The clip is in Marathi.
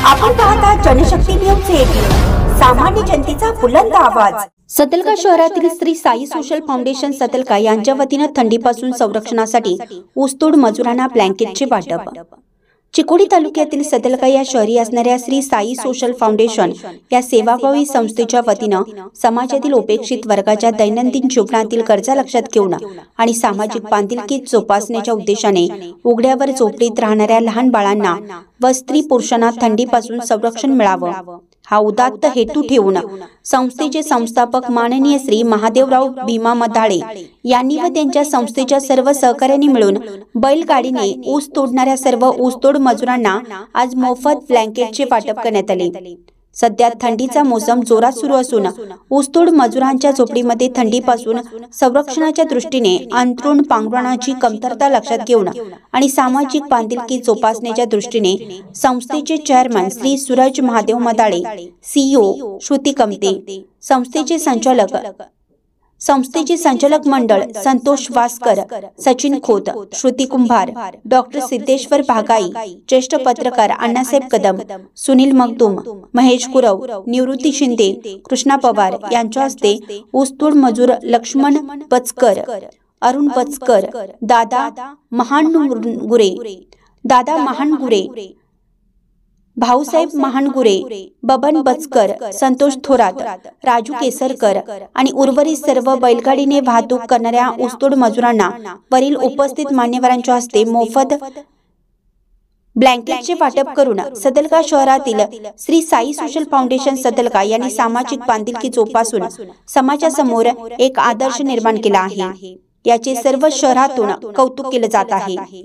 आपण पाहता जनशक्ती न्यूज 18, सामान्य जनतेचा बुलंद आवाज। सतलका शहरातील श्री साई सोशल फाउंडेशन सतलका यांच्या वतीने थंडीपासून संरक्षणासाठी ऊसतोड मजुरांना ब्लँकेटचे वाटप। चिकोडी तालुक्यातील सतलका या शहरी असणाऱ्या श्री साई सोशल फाउंडेशन या सेवाभावी संस्थेच्या वतीने समाजातील उपेक्षित वर्गाच्या दैनंदिन जीवनातील गरजा लक्षात घेऊन आणि सामाजिक बांधिलकी जोपासण्याच्या उद्देशाने उघड्यावर झोपडीत राहणाऱ्या लहान बाळांना व स्त्री पुरुषांना थंडीपासून संरक्षण मिळावं हा उदात्त हेतू ठेवून संस्थेचे संस्थापक माननीय श्री महादेवराव भीमा मदाळे यांनी व त्यांच्या संस्थेच्या सर्व सहकार्यांनी मिळून बैलगाडीने ऊस तोडणाऱ्या सर्व ऊसतोड मजुरांना आज मोफत ब्लँकेटचे वाटप करण्यात आले। सध्या थंडीचा मोसम जोरात सुरू असून ऊसतोड मजुरांच्या झोपडीमध्ये थंडीपासून संरक्षणाच्या दृष्टीने अंथरूण पांघरुणाची कमतरता लक्षात घेऊन आणि सामाजिक बांधिलकी जोपासण्याच्या दृष्टीने संस्थेचे चेअरमन श्री सूरज महादेव मदाळे, सीईओ श्रुती कमते, संस्थेचे संचालक मंडळ संतोष वास्कर, सचिन खोत, श्रुती कुंभार, डॉक्टर सिद्धेश्वर भागाई, ज्येष्ठ पत्रकार अण्णासाहेब कदम, सुनील मगदूम, महेश कुरव, निवृत्ती शिंदे, कृष्णा पवार यांच्या हस्ते ऊसतोड मजूर लक्ष्मण बचकर, अरुण बचकर, दादा महानगुरे, भाऊसाहेब महानगुरे, बबन बचकर, संतोष थोरात, राजू केसरकर आणि उर्वरित सर्व बैलगाडीने वाहतूक करणाऱ्या ऊसतोड मजुरांना वरील उपस्थित मान्यवरांच्या हस्ते मोफत ब्लँकेटचे वाटप करून सतलका शहरातील श्री साई सोशल फाउंडेशन सतलका यांनी सामाजिक बांधिलकी जोपासून समाजासमोर एक आदर्श निर्माण केला आहे। याचे सर्व शहरातून कौतुक केले जात आहे।